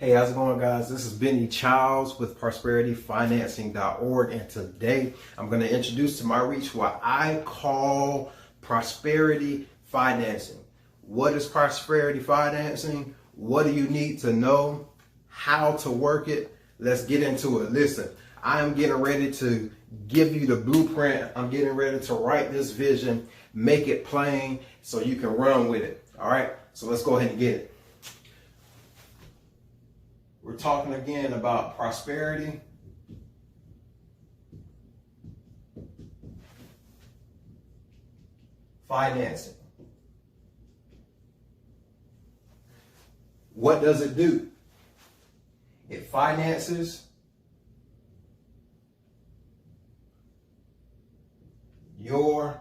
Hey, how's it going, guys? This is Benny Childs with prosperityfinancing.org, and today I'm going to introduce to my reach what I call prosperity financing. What is prosperity financing? What do you need to know? How to work it? Let's get into it. Listen, I am getting ready to give you the blueprint. I'm getting ready to write this vision, make it plain so you can run with it. All right, so let's go ahead and get it. We're talking again about prosperity financing. What does it do? It finances your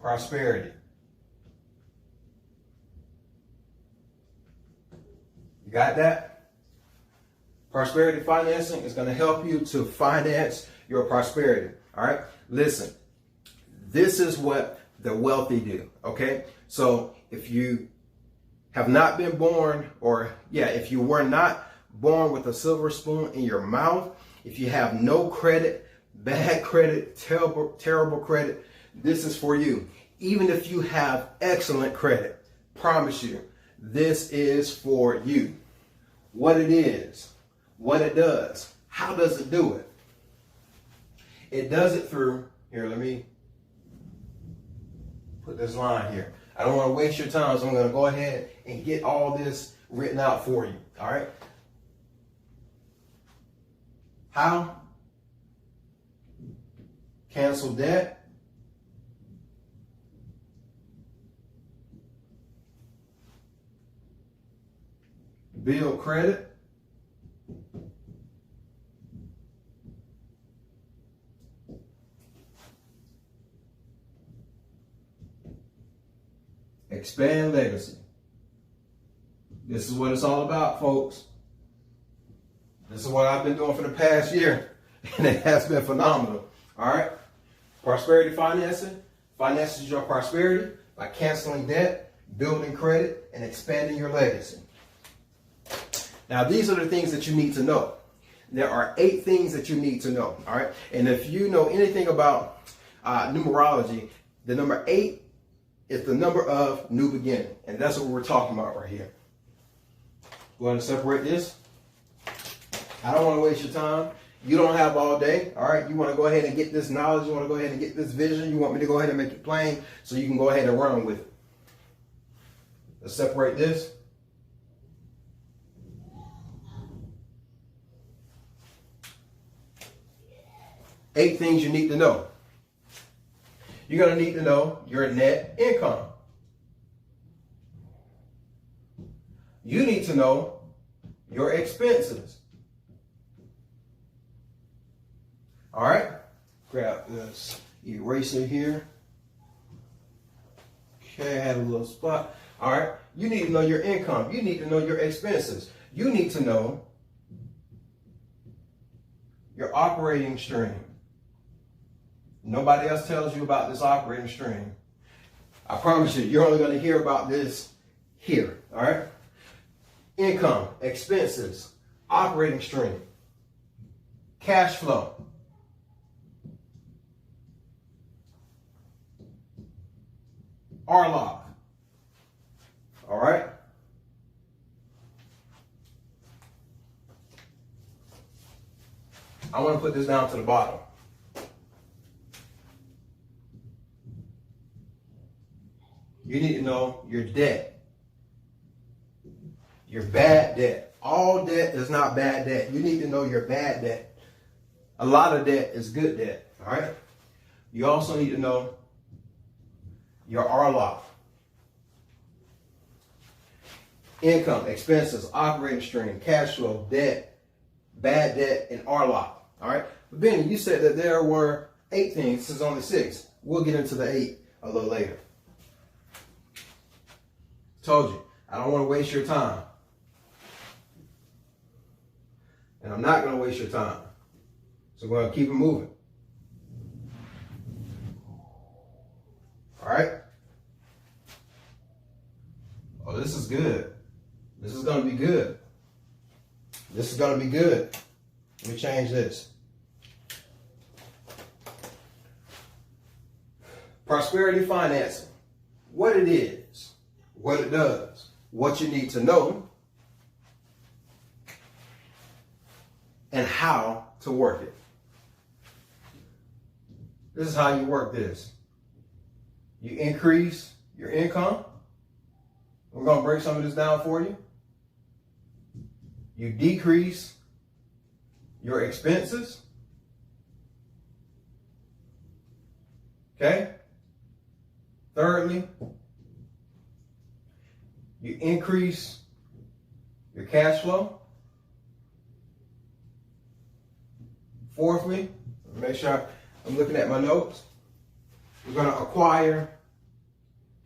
prosperity. You got that? Prosperity financing is going to help you to finance your prosperity. All right. Listen, this is what the wealthy do. Okay. So if you have not been born, if you were not born with a silver spoon in your mouth, if you have no credit, bad credit, terrible credit, this is for you. Even if you have excellent credit, promise you, this is for you. What it is, what it does, how does it do it? It does it through, here, let me put this line here. I don't want to waste your time, so I'm going to go ahead and get all this written out for you. All right? How? Cancel debt. Build credit. Expand legacy. This is what it's all about, folks. This is what I've been doing for the past year, and it has been phenomenal. All right? Prosperity financing finances your prosperity by canceling debt, building credit, and expanding your legacy. Now, these are the things that you need to know. There are 8 things that you need to know, all right? And if you know anything about numerology, the number 8 is the number of new beginning. And that's what we're talking about right here. Go ahead and separate this. I don't want to waste your time. You don't have all day, all right? You want to go ahead and get this knowledge. You want to go ahead and get this vision. You want me to go ahead and make it plain so you can go ahead and run with it. Let's separate this. Eight things you need to know. You're going to need to know your net income. You need to know your expenses. All right? Grab this eraser here. Okay, I had a little spot. All right? You need to know your income. You need to know your expenses. You need to know your operating stream. Nobody else tells you about this operating stream. I promise you, you're only going to hear about this here. All right? Income, expenses, operating stream, cash flow, RLOC. All right? I want to put this down to the bottom. You need to know your debt, your bad debt. All debt is not bad debt. You need to know your bad debt. A lot of debt is good debt, all right? You also need to know your RLOC. Income, expenses, operating stream, cash flow, debt, bad debt, and RLOC, all right? But Benny, you said that there were 8 things. This is only 6. We'll get into the 8 a little later. Told you, I don't want to waste your time. And I'm not going to waste your time. So we're going to keep it moving. All right? Oh, this is good. This is going to be good. This is going to be good. Let me change this. Prosperity financing. What it is, what it does, what you need to know, and how to work it. This is how you work this. You increase your income. We're going to break some of this down for you. You decrease your expenses. Okay? Thirdly, you increase your cash flow. Fourthly, make sure I'm looking at my notes. We're going to acquire,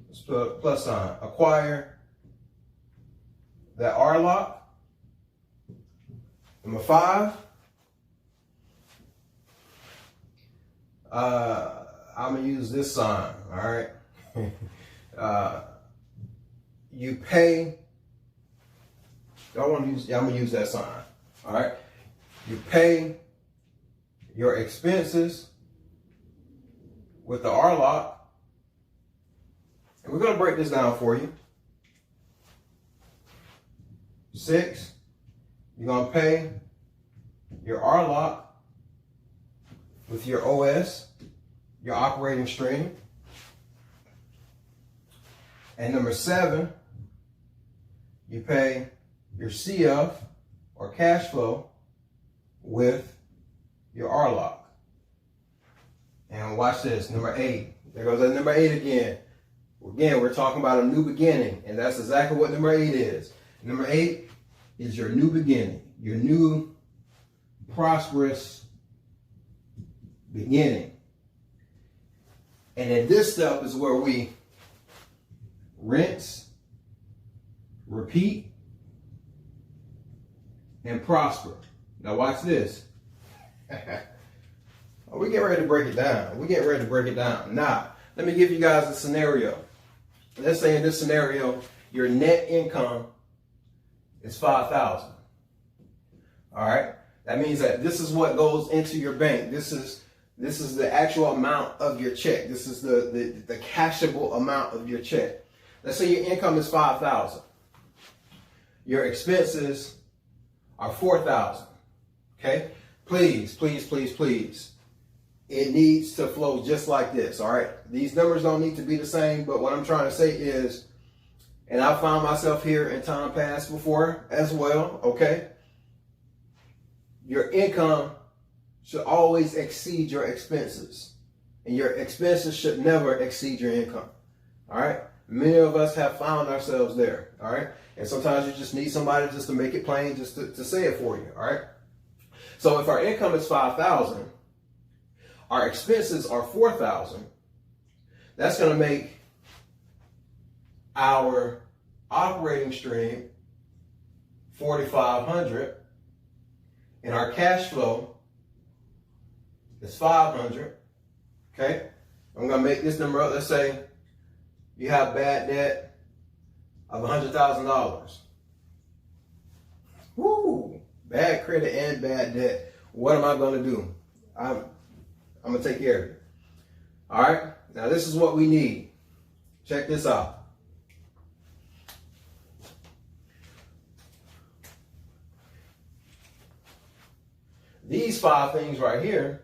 let's put a plus sign, acquire that RLOC. Number 5, I'm going to use this sign, all right? You pay, I'm going to use that sign, all right? You pay your expenses with the RLOC, and we're going to break this down for you. 6, you're going to pay your RLOC with your OS, your operating stream. And number 7, you pay your CF or cash flow with your RLOC. And watch this, number 8. There goes that number 8 again. Again, we're talking about a new beginning, and that's exactly what number 8 is. Number 8 is your new beginning, your new prosperous beginning. And then this step is where we rinse, repeat, and prosper. Now watch this. We get ready to break it down. We get ready to break it down. Now, let me give you guys a scenario. Let's say in this scenario, your net income is $5,000. All right. That means that this is what goes into your bank. This is the actual amount of your check. This is the cashable amount of your check. Let's say your income is $5,000. Your expenses are $4,000. Okay. Please, please, please, please. It needs to flow just like this. All right. These numbers don't need to be the same, but what I'm trying to say is, and I found myself here in time past before as well. Okay. Your income should always exceed your expenses, and your expenses should never exceed your income. All right. Many of us have found ourselves there. All right. And sometimes you just need somebody just to make it plain, just to say it for you. All right. So if our income is $5,000, our expenses are $4,000, that's going to make our operating stream $4,500, and our cash flow is $500. Okay, I'm going to make this number up. Let's say you have bad debt of $100,000. Woo! Bad credit and bad debt. What am I going to do? I'm going to take care of it. All right. Now this is what we need. Check this out. These 5 things right here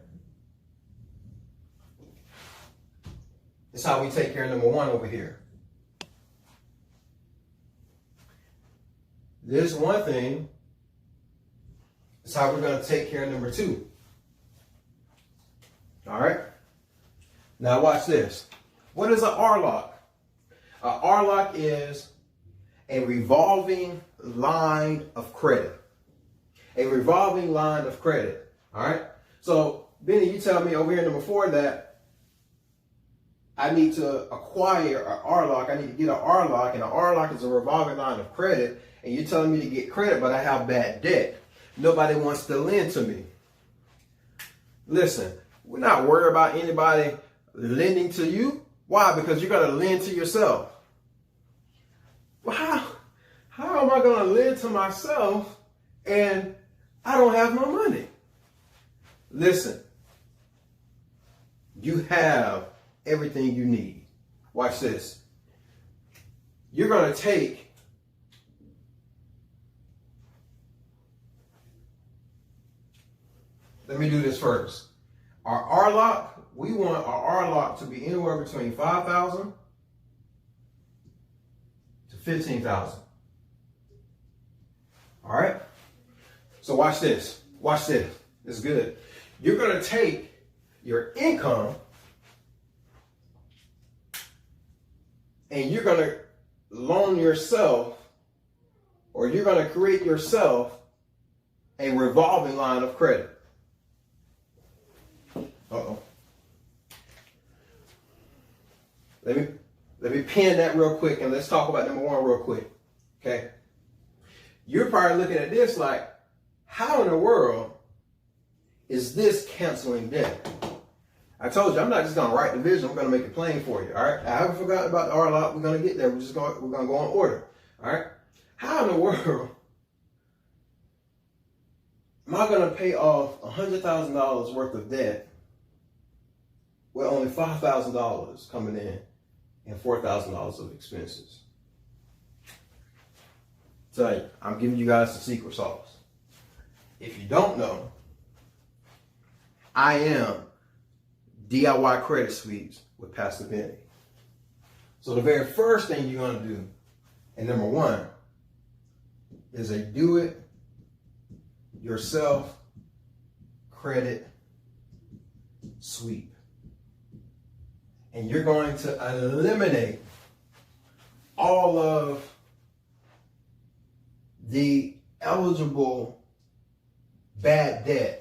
is how we take care of number 1 over here. This one thing is how we're going to take care of number 2. All right. Now watch this. What is an RLOC? An RLOC is a revolving line of credit. A revolving line of credit. All right. So Benny, you tell me over here number 4 that I need to acquire an RLOC. I need to get an RLOC, and an RLOC is a revolving line of credit. And you're telling me to get credit, but I have bad debt. Nobody wants to lend to me. Listen, we're not worried about anybody lending to you. Why? Because you got to lend to yourself. Well, how how am I going to live to myself and I don't have no money? Listen, you have everything you need. Watch this. You're going to take let me do this first. Our RLOC, we want our RLOC to be anywhere between 5,000 to 15,000. All right? So watch this. Watch this. It's good. You're going to take your income and you're going to loan yourself, or you're going to create yourself a revolving line of credit. Uh-oh. Let me pin that real quick and let's talk about number one real quick. Okay? You're probably looking at this like, how in the world is this canceling debt? I told you, I'm not just going to write the vision. I'm going to make it plain for you. All right. I haven't forgotten about the RLOC. We're going to get there. We're going to go in order. All right. How in the world am I going to pay off $100,000 worth of debt with only $5,000 coming in and $4,000 of expenses? Tell you, I'm giving you guys the secret sauce. If you don't know, I am DIY Credit Suites with Pastor Benny. So the very first thing you're going to do, and number one, is a do-it-yourself credit sweep. And you're going to eliminate all of the eligible bad debt,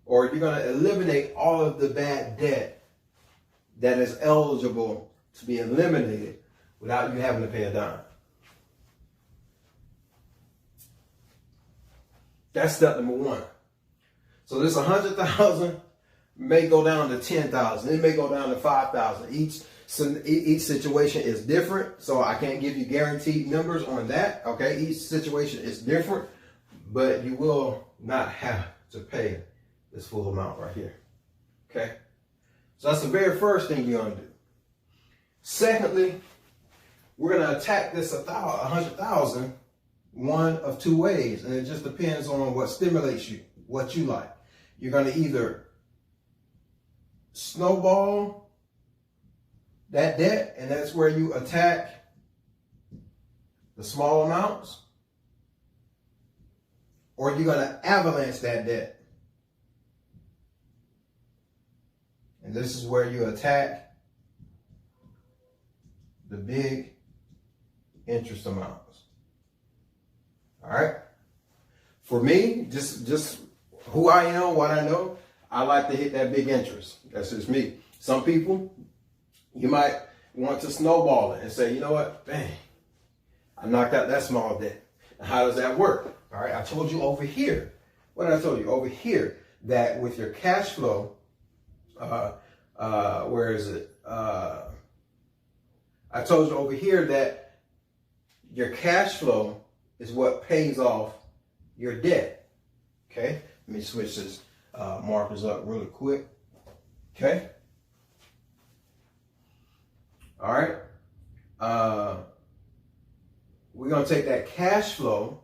or you're going to eliminate all of the bad debt that is eligible to be eliminated without you having to pay a dime. That's step number one. So this 100,000 may go down to 10,000. It may go down to 5,000. Each situation is different, so I can't give you guaranteed numbers on that. Okay, each situation is different, but you will not have to pay this full amount right here. Okay, so that's the very first thing you're gonna do. Secondly, we're gonna attack this 100,000 one of two ways, and it just depends on what stimulates you, what you like. You're gonna either snowball that debt, and that's where you attack the small amounts, or you're going to avalanche that debt. And this is where you attack the big interest amounts. All right? For me, just who I am, what I know, I like to hit that big interest. That's just me. Some people, you might want to snowball it and say, you know what, bang, I knocked out that small debt. And how does that work? All right, I told you over here. What did I tell you? Over here, that with your cash flow, where is it? I told you over here that your cash flow is what pays off your debt. Okay, let me switch this markers up really quick. Okay. All right. We're going to take that cash flow.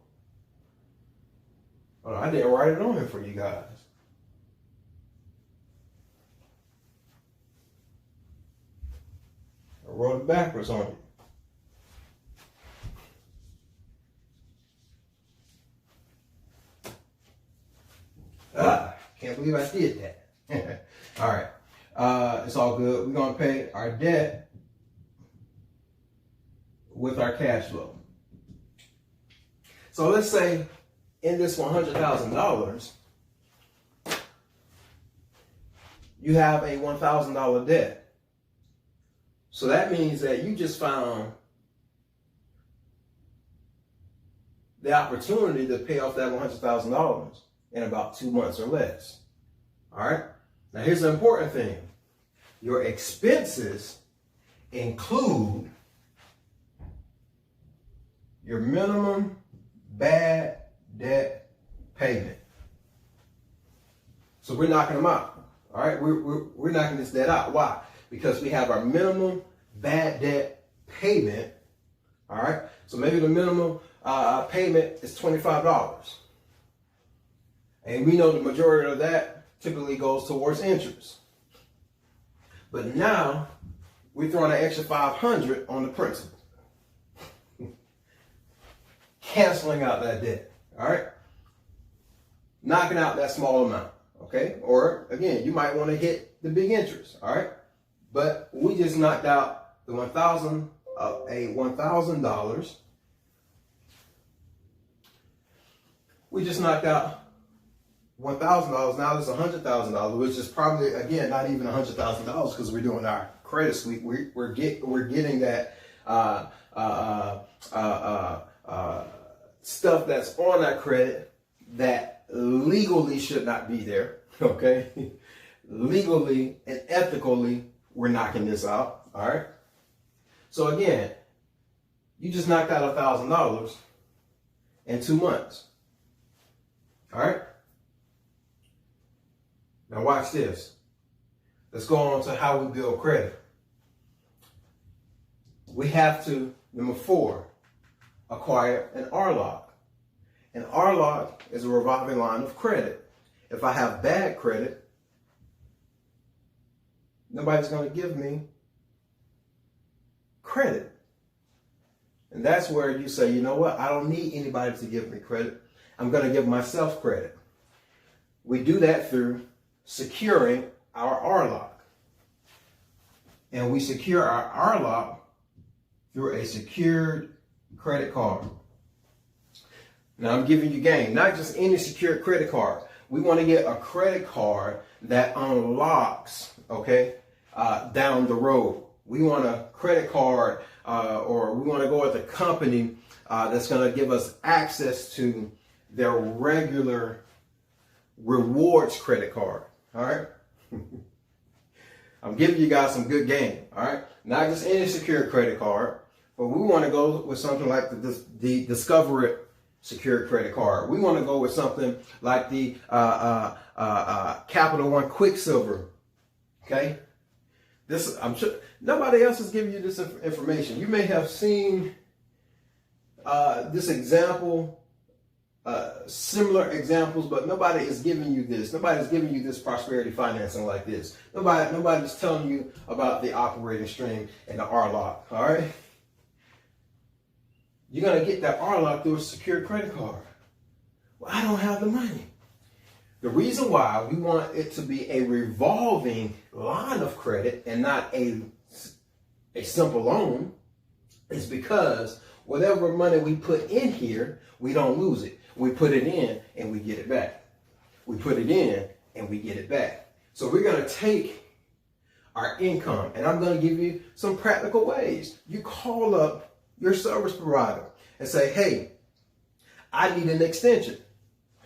Oh, I didn't write it on here for you guys. I wrote it backwards on you. Can't believe I did that. All right. It's all good. We're going to pay our debt with our cash flow. So let's say in this $100,000, you have a $1,000 debt. So that means that you just found the opportunity to pay off that $100,000 in about 2 months or less. All right. Now here's the important thing. Your expenses include your minimum bad debt payment. So we're knocking them out. All right, we're knocking this debt out. Why? Because we have our minimum bad debt payment. All right, so maybe the minimum payment is $25. And we know the majority of that typically goes towards interest. But now we're throwing an extra $500 on the principal. Canceling out that debt. All right, knocking out that small amount. Okay, or again, you might want to hit the big interest. All right, but we just knocked out the $1,000. We just knocked out $1,000. Now there's $100,000, which is probably, again, not even $100,000 because we're doing our credit sweep. We're getting that stuff that's on our credit that legally should not be there. Okay, legally and ethically, we're knocking this out. All right. So again, you just knocked out $1,000 in 2 months. All right. Now watch this. Let's go on to how we build credit. We have to, number 4, acquire an RLOC. An RLOC is a revolving line of credit. If I have bad credit, nobody's going to give me credit. And that's where you say, you know what? I don't need anybody to give me credit. I'm going to give myself credit. We do that through securing our RLOC. And we secure our RLOC through a secured credit card. Now I'm giving you game, not just any secured credit card. We want to get a credit card that unlocks, okay, down the road. We want a credit card or we want to go with a company that's going to give us access to their regular rewards credit card. All right. I'm giving you guys some good game. All right. Not just any secured credit card, but we want to go with something like the Discover It secured credit card. We want to go with something like the Capital One Quicksilver. Okay. This, I'm sure nobody else is giving you this information. You may have seen this example, similar examples, but nobody is giving you this. Nobody's giving you this prosperity financing like this. Nobody's telling you about the operating stream and the RLOC. All right. You're going to get that RLOC through a secured credit card. Well, I don't have the money. The reason why we want it to be a revolving line of credit and not a simple loan is because whatever money we put in here, we don't lose it. We put it in and we get it back. We put it in and we get it back. So we're going to take our income, and I'm going to give you some practical ways. You call up your service provider and say, hey, I need an extension.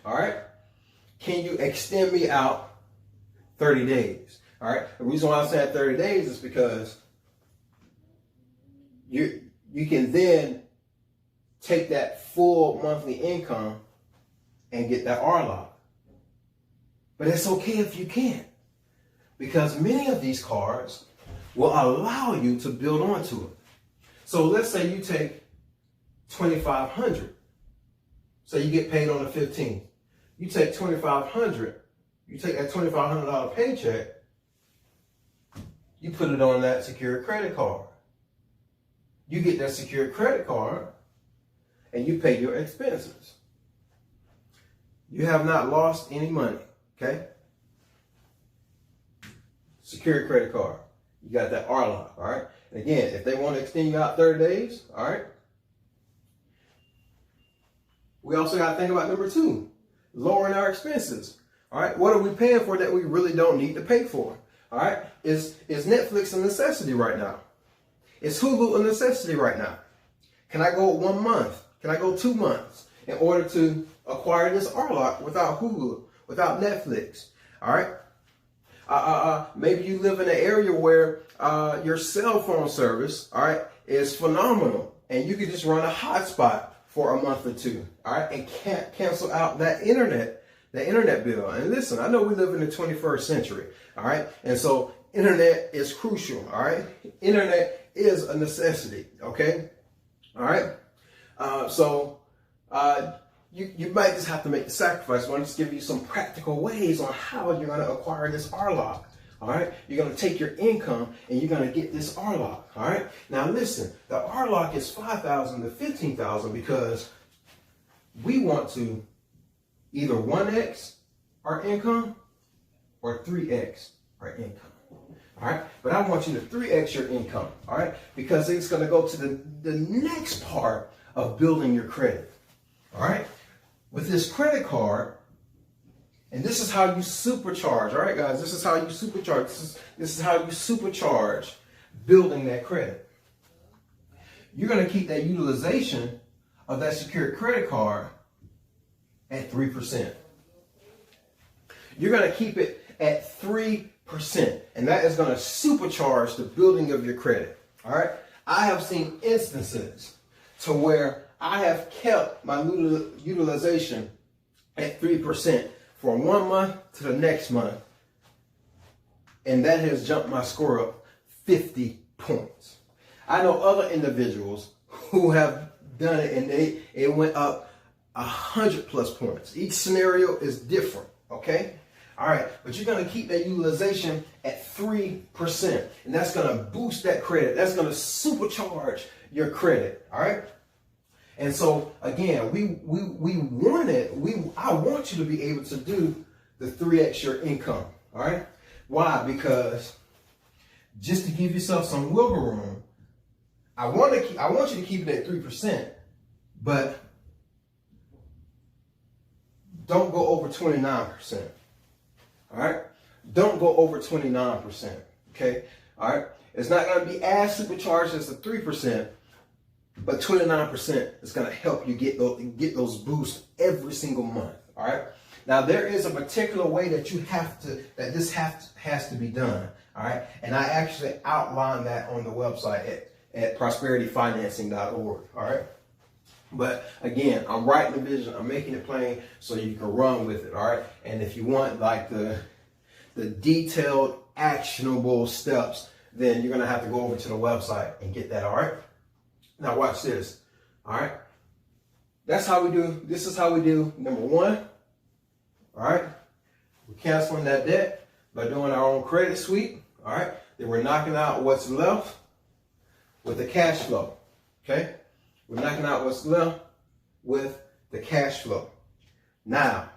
All right. Can you extend me out 30 days? All right. The reason why I'm saying 30 days is because you can then take that full monthly income and get that RLOC. But it's okay if you can't, because many of these cards will allow you to build onto it. So let's say you take $2,500. So you get paid on the 15th. You take $2,500. You take that $2,500 paycheck. You put it on that secured credit card. You get that secured credit card and you pay your expenses. You have not lost any money. Okay? Secured credit card. You got that RLOC. All right? And again, if they want to extend you out 30 days, all right. We also got to think about number 2, lowering our expenses. All right. What are we paying for that we really don't need to pay for? All right. Is Netflix a necessity right now? Is Hulu a necessity right now? Can I go 1 month? Can I go 2 months in order to acquire this RLOC without Hulu, without Netflix? All right. Maybe you live in an area where your cell phone service, all right, is phenomenal, and you can just run a hotspot for a month or two, all right, and can't cancel out that internet bill. And listen, I know we live in the 21st century, all right, and so internet is crucial, all right. Internet is a necessity, okay, all right. You might just have to make the sacrifice. I want to just give you some practical ways on how you're going to acquire this RLOC. All right, you're going to take your income and you're going to get this RLOC. All right, now listen, the RLOC is $5,000 to $15,000 because we want to either 1x our income or 3x our income. All right, but I want you to 3x your income. All right, because it's going to go to the next part of building your credit. All right, with this credit card. And this is how you supercharge, all right, guys? This is how you supercharge. This is how you supercharge building that credit. You're going to keep that utilization of that secured credit card at 3%. You're going to keep it at 3%, and that is going to supercharge the building of your credit, all right? I have seen instances to where I have kept my utilization at 3%. From 1 month to the next month. And that has jumped my score up 50 points. I know other individuals who have done it and it went up 100+ points. Each scenario is different, okay? All right, but you're going to keep that utilization at 3%. And that's going to boost that credit. That's going to supercharge your credit, all right? And so again, I want you to be able to do the 3x your income. All right. Why? Because just to give yourself some wiggle room, I want you to keep it at 3%, but don't go over 29%. All right. Don't go over 29%. Okay. All right. It's not going to be as supercharged as the 3%. But 29% is going to help you get those boosts every single month. All right. Now there is a particular way that this has to be done. All right. And I actually outlined that on the website at prosperityfinancing.org. All right. But again, I'm writing the vision. I'm making it plain so you can run with it. All right. And if you want like the detailed, actionable steps, then you're going to have to go over to the website and get that. All right. Now watch this, all right? That's how we do, this is how we do number 1, all right? We're canceling that debt by doing our own credit sweep, all right? Then we're knocking out what's left with the cash flow, okay? We're knocking out what's left with the cash flow. Now,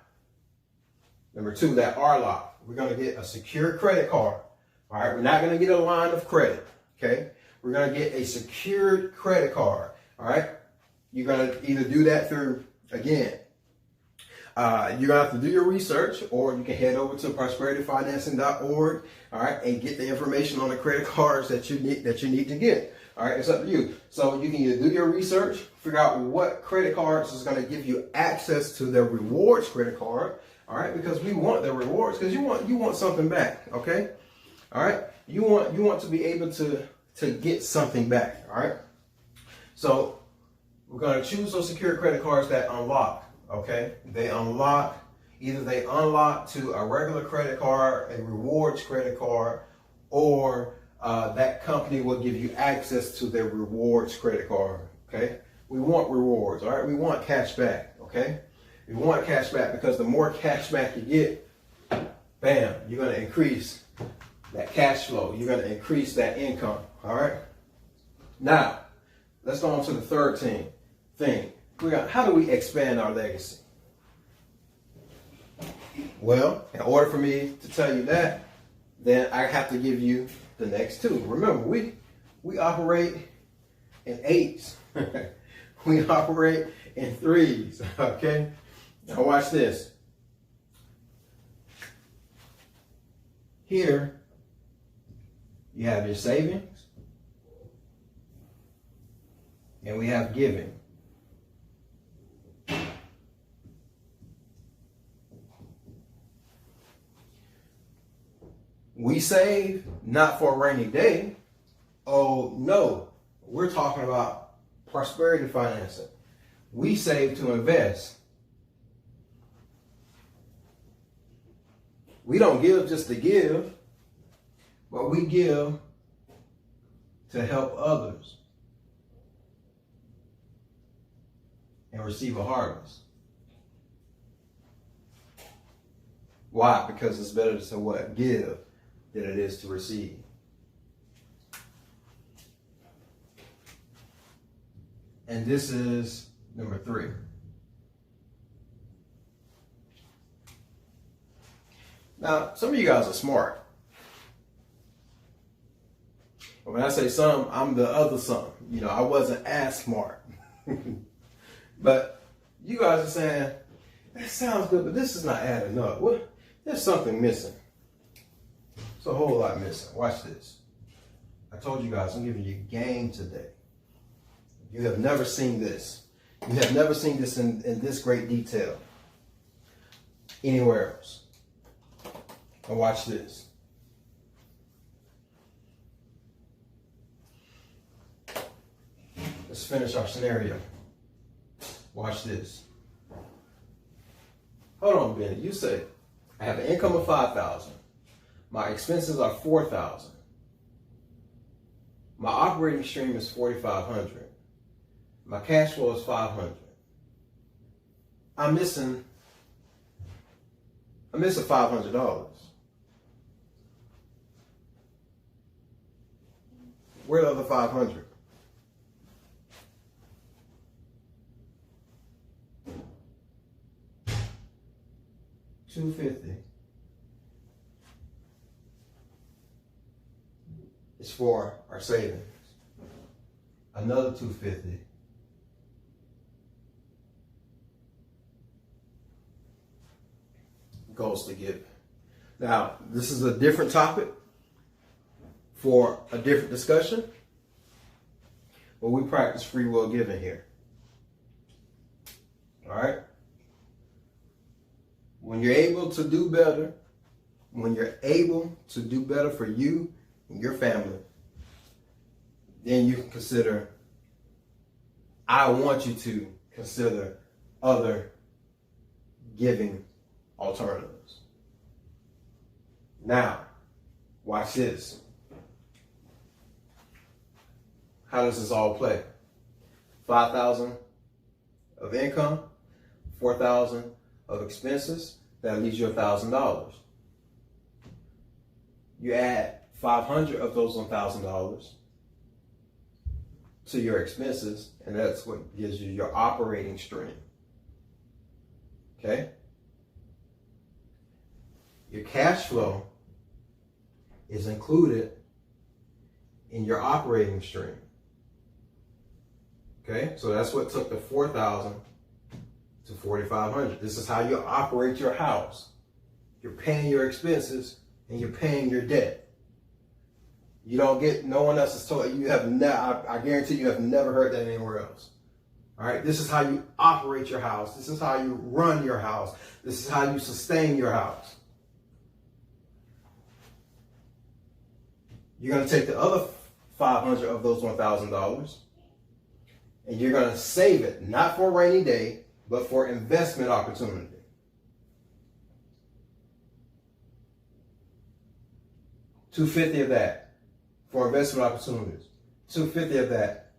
number 2, that RLOC. We're gonna get a secure credit card, all right? We're not gonna get a line of credit, okay? We're going to get a secured credit card, all right? You're going to either do that through, again, you're going to have to do your research, or you can head over to prosperityfinancing.org, all right, and get the information on the credit cards that you need to get. All right, it's up to you. So you can either do your research, figure out what credit cards is going to give you access to their rewards credit card, all right, because we want the rewards, because you want something back, okay? All right, you want to be able to get something back, all right? So we're going to choose those secure credit cards that unlock, okay? They unlock to a regular credit card, a rewards credit card, or that company will give you access to their rewards credit card, okay? We want rewards, all right? We want cash back, okay? We want cash back because the more cash back you get, bam, you're going to increase that cash flow. You're going to increase that income. All right. Now, let's go on to the third thing. How do we expand our legacy? Well, in order for me to tell you that, then I have to give you the next 2. Remember, we operate in 8s. We operate in 3s. Okay. Now watch this. Here, you have your savings. And we have giving. We save not for a rainy day. Oh no, we're talking about prosperity financing. We save to invest. We don't give just to give, but we give to help others and receive a harvest. Why? Because it's better to what? Give than it is to receive. And this is number 3. Now, some of you guys are smart. But when I say some, I'm the other some. You know, I wasn't as smart. But you guys are saying, that sounds good, but this is not adding up. What? There's something missing. There's a whole lot missing. Watch this. I told you guys, I'm giving you game today. You have never seen this. You have never seen this in this great detail anywhere else. And watch this. Let's finish our scenario. Watch this. Hold on, Benny. You say, I have an income of $5,000. My expenses are $4,000. My operating stream is $4,500. My cash flow is $500. I'm missing $500. Where are the other 500? $250 is for our savings. Another $250 goes to giving. Now, this is a different topic for a different discussion, but we practice free will giving here. All right? When you're able to do better, when you're able to do better for you and your family, then you can consider, I want you to consider other giving alternatives. Now, watch this. How does this all play? 5,000 of income, 4,000 of expenses, that leaves you $1,000. You add 500 of those $1,000 to your expenses, and that's what gives you your operating stream. Okay? Your cash flow is included in your operating stream. Okay? So that's what took the 4,000 to 4,500. This is how you operate your house. You're paying your expenses and you're paying your debt. You don't get, no one else has told you, I guarantee you have never heard that anywhere else. All right, this is how you operate your house. This is how you run your house. This is how you sustain your house. You're going to take the other 500 of those $1,000 and you're going to save it, not for a rainy day, but for investment opportunity. $250 of that for investment opportunities. $250 of that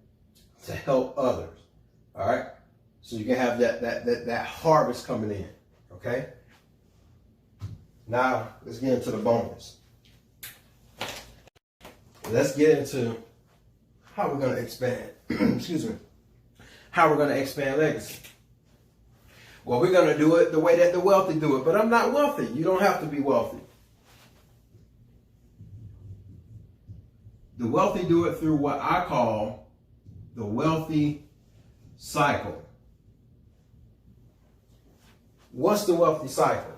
to help others. All right? So you can have that harvest coming in. Okay? Now, let's get into the bonus. Let's get into how we're going to expand. Excuse me. How we're going to expand legacy. Well, we're going to do it the way that the wealthy do it, but I'm not wealthy. You don't have to be wealthy. The wealthy do it through what I call the wealthy cycle. What's the wealthy cycle?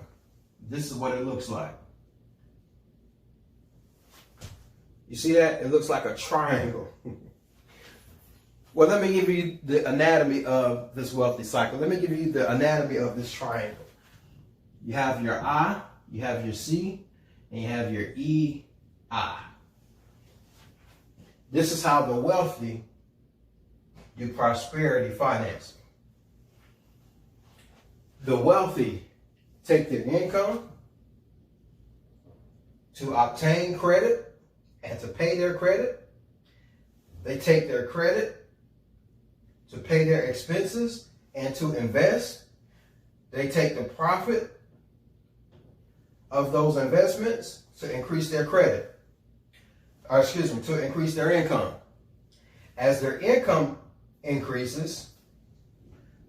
This is what it looks like. You see that? It looks like a triangle. Well, let me give you the anatomy of this wealthy cycle. Let me give you the anatomy of this triangle. You have your I, you have your C, and you have your EI. This is how the wealthy do prosperity financing. The wealthy take their income to obtain credit and to pay their credit. They take their credit to pay their expenses and to invest. They take the profit of those investments to increase their credit. To increase their income. As their income increases,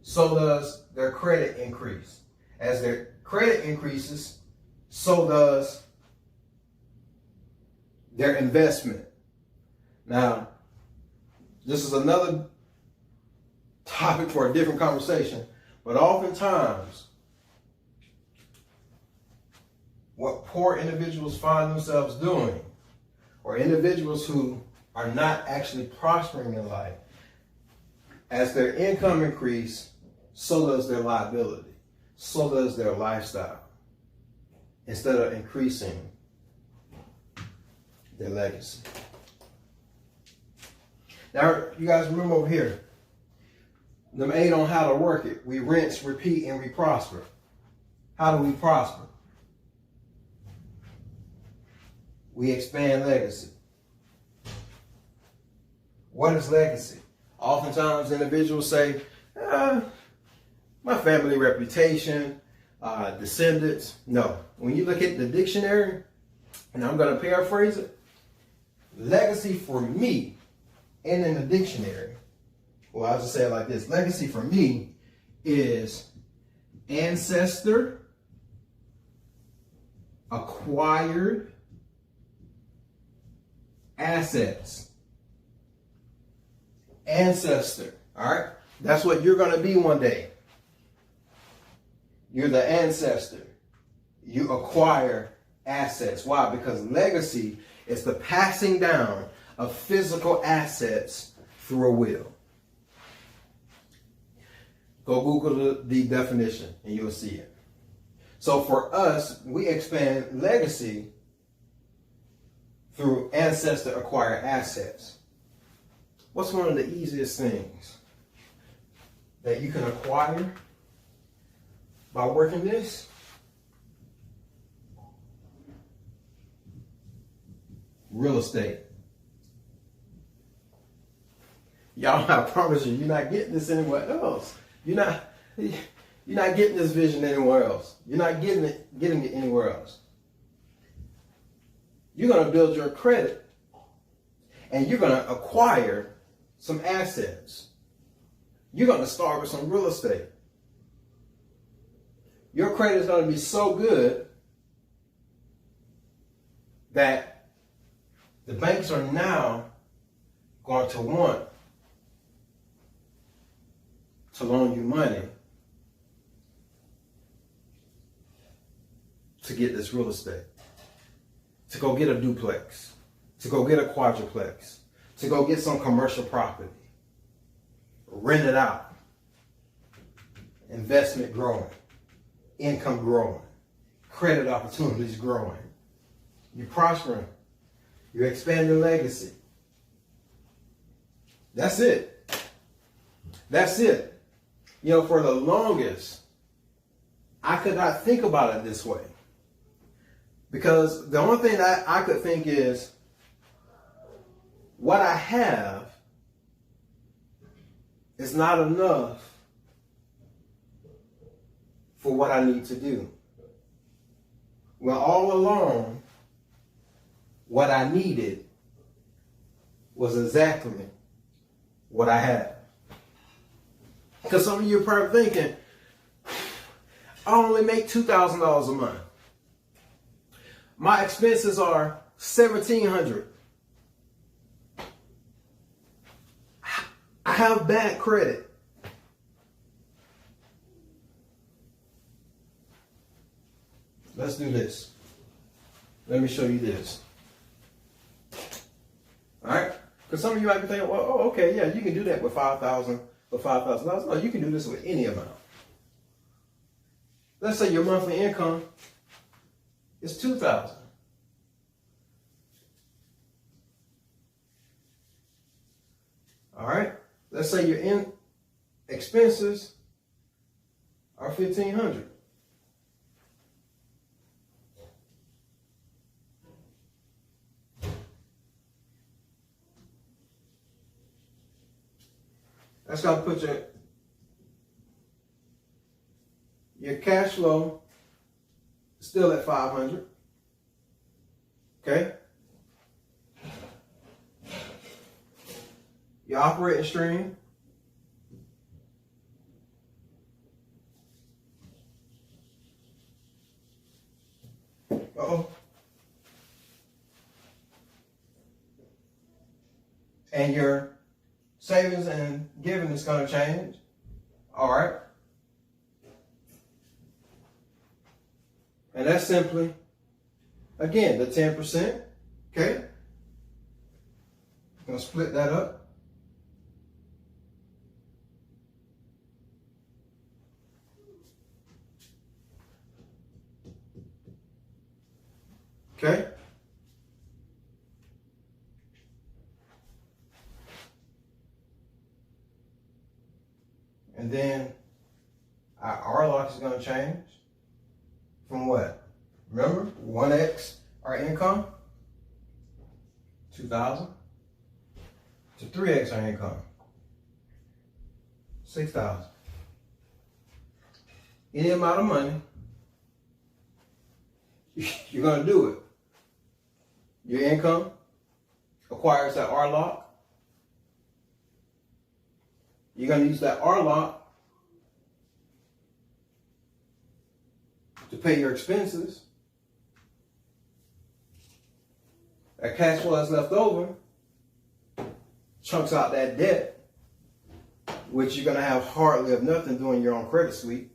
so does their credit increase. As their credit increases, so does their investment. Now, this is another topic for a different conversation, but oftentimes, what poor individuals find themselves doing, or individuals who are not actually prospering in life, as their income increase, so does their liability, so does their lifestyle, instead of increasing their legacy. Now, you guys remember over here, number 8 on how to work it. We rinse, repeat, and we prosper. How do we prosper? We expand legacy. What is legacy? Oftentimes individuals say, my family reputation, descendants. No. When you look at the dictionary, and I'm going to paraphrase it, legacy for me, and in the dictionary, well, I'll just say it like this. Legacy for me is ancestor, acquired assets. Ancestor. All right. That's what you're going to be one day. You're the ancestor. You acquire assets. Why? Because legacy is the passing down of physical assets through a will. Go Google the definition and you'll see it. So for us, we expand legacy through ancestor acquired assets. What's one of the easiest things that you can acquire by working this? Real estate. Y'all, I promise you, you're not getting this anywhere else. You're not getting this vision anywhere else. You're not getting it anywhere else. You're going to build your credit and you're going to acquire some assets. You're going to start with some real estate. Your credit is going to be so good that the banks are now going to want to loan you money to get this real estate, to go get a duplex, to go get a quadruplex, to go get some commercial property, rent it out, investment growing, income growing, credit opportunities growing. You're prospering. You're expanding legacy. That's it. That's it. You know, for the longest, I could not think about it this way. Because the only thing that I could think is, what I have is not enough for what I need to do. Well, all along, what I needed was exactly what I had. Because some of you are probably thinking, I only make $2,000 a month. My expenses are $1,700. I have bad credit. Let's do this. Let me show you this. All right? Because some of you might be thinking, well, oh, okay, yeah, you can do that with $5,000 or $5,000. No, you can do this with any amount. Let's say your monthly income is $2,000. All right? Let's say your expenses are or $1,500. That's gonna put your cash flow still at 500. Okay. Your operating stream. Uh-oh. And your savings and giving is going to change. All right. And that's simply, again, the 10%. Okay. Going to split that up. Okay. And then our RLOC is going to change from what? Remember, 1x our income, 2,000, to 3x our income, 6,000. Any amount of money, you're going to do it. Your income acquires that RLOC. You're going to use that RLOC to pay your expenses. That cash flow that's left over chunks out that debt, which you're going to have hardly of nothing doing your own credit suite.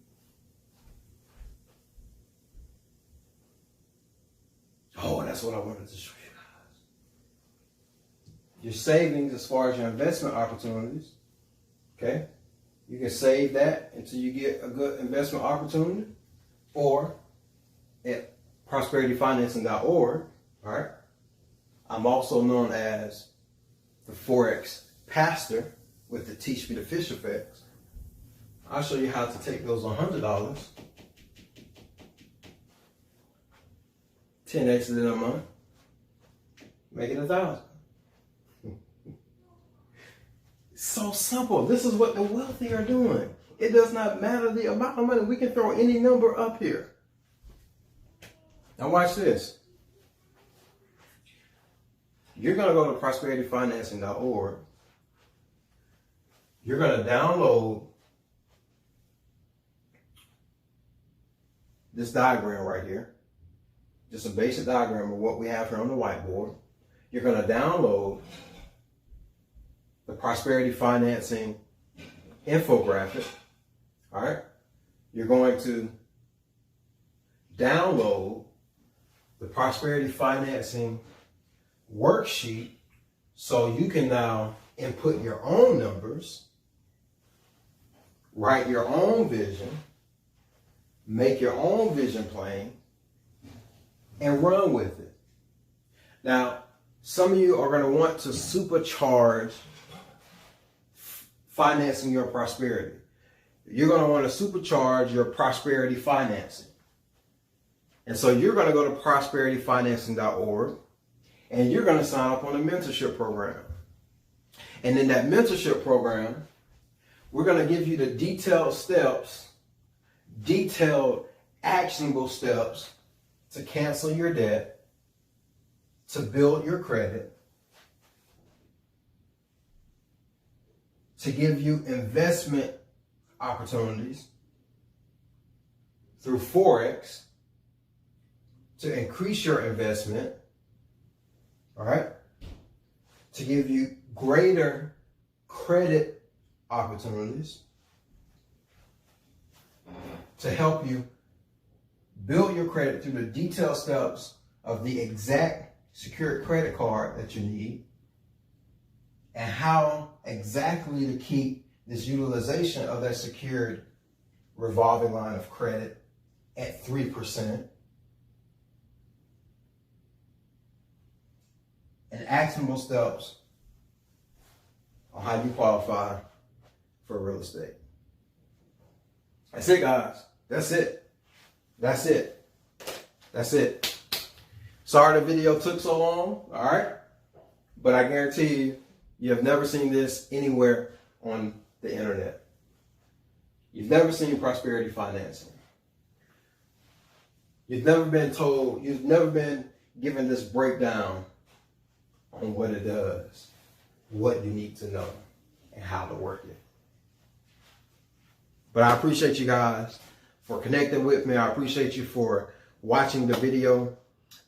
Oh, that's what I wanted to show you guys. Your savings as far as your investment opportunities. Okay, you can save that until you get a good investment opportunity, or at prosperityfinancing.org. All right, I'm also known as the Forex Pastor with the Teach Me the Fish Effects. I'll show you how to take those $100, 10x it in a month, make it 1,000. So simple. This is what the wealthy are doing. It does not matter the amount of money. We can throw any number up here. Now watch this. You're going to go to prosperityfinancing.org. You're going to download this diagram right here. Just a basic diagram of what we have here on the whiteboard. You're going to download the Prosperity Financing infographic. All right. You're going to download the Prosperity Financing worksheet so you can now input your own numbers, write your own vision, make your own vision plan, and run with it. Now, some of you are going to want to supercharge financing your prosperity. You're going to want to supercharge your prosperity financing. And so you're going to go to prosperityfinancing.org and you're going to sign up on a mentorship program. And in that mentorship program, we're going to give you the detailed steps, detailed actionable steps to cancel your debt, to build your credit, to give you investment opportunities through Forex, to increase your investment, all right, to give you greater credit opportunities, to help you build your credit through the detailed steps of the exact secured credit card that you need, and how exactly to keep this utilization of that secured revolving line of credit at 3%, and actionable steps on how you qualify for real estate. That's it, guys. That's it. That's it. That's it. Sorry the video took so long, all right? But I guarantee you have never seen this anywhere on the internet. You've never seen prosperity financing. You've never been told, you've never been given this breakdown on what it does, what you need to know, and how to work it. But I appreciate you guys for connecting with me. I appreciate you for watching the video.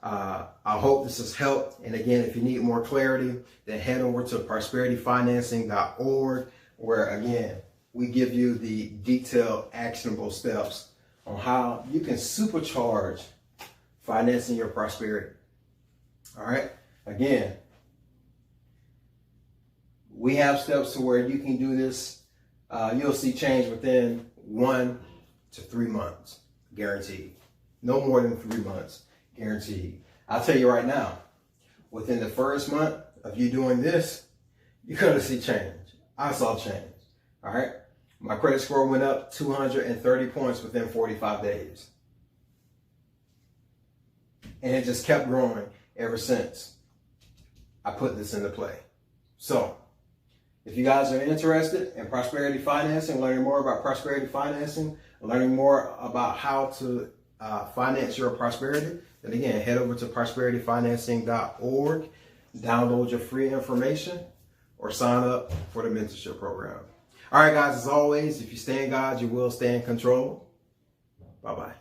I hope this has helped. And again, if you need more clarity, then head over to prosperityfinancing.org, where again, we give you the detailed actionable steps on how you can supercharge financing your prosperity. All right. Again, we have steps to where you can do this. You'll see change within 1 to 3 months, guaranteed. No more than 3 months, guaranteed. I'll tell you right now, within the first month of you doing this, you're going to see change. I saw change. All right. My credit score went up 230 points within 45 days. And it just kept growing ever since I put this into play. So, if you guys are interested in prosperity financing, learning more about prosperity financing, learning more about how to finance your prosperity, then again, head over to prosperityfinancing.org, download your free information, or sign up for the mentorship program. All right, guys, as always, if you stay in God, you will stay in control. Bye-bye.